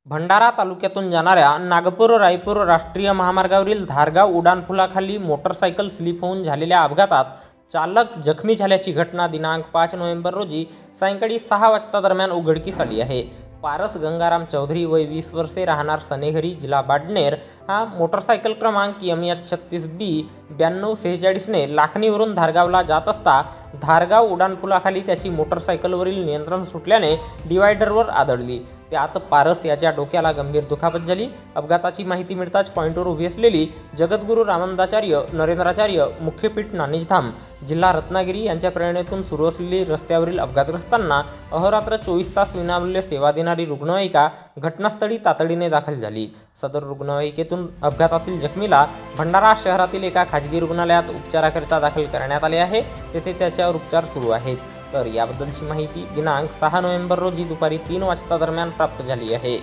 भंडारा तालुक्यातून जाणाऱ्या नागपूर-रायपूर राष्ट्रीय महामार्गावरील धारगाव उड्डाणपुलाखाली मोटरसायकल स्लिप होऊन झालेल्या अपघातात चालक जखमी झाल्याची घटना दिनांक 5 नोव्हेंबर रोजी सायंकाळी 6 वाजता दरम्यान उघडकीस आली आहे। पारस गंगाराम चौधरी वय 20 वर्षे, राहणार सनेघरी, जिल्हा बाडनेर, हा मोटरसायकल क्रमांक MH36B 9246 ने लाखनीवरून धारगावला जात असता धारगाव उड्डाणपुलाखाली त्याची मोटरसायकलवरील नियंत्रण सुटल्याने डिवायडरवर आदळली। त्यात पारस याच्या डोक्याला गंभीर दुखापत झाली। अपघाताची माहिती मिळताच पॉइंटवर उभी असलेली जगद्गुरू रामानंदाचार्य नरेंद्राचार्य मुख्यपीठ नाणेजधाम जिल्हा रत्नागिरी यांच्या प्रेरणेतून सुरू असलेली रस्त्यावरील अपघातग्रस्तांना अहोरात्र 24 तास विनामूल्य सेवा देणारी रुग्णवाहिका घटनास्थळी तातडीने दाखल झाली। सदर रुग्णवाहिकेतून अपघातातील जखमीला भंडारा शहरातील एका खाजगी रुग्णालयात उपचाराकरिता दाखल करण्यात आले आहे। तेथे त्याच्यावर उपचार सुरू आहेत। तर याबद्दलची माहिती दिनांक 6 नोव्हेंबर रोजी दुपारी 3 वाजता दरम्यान प्राप्त झाली आहे।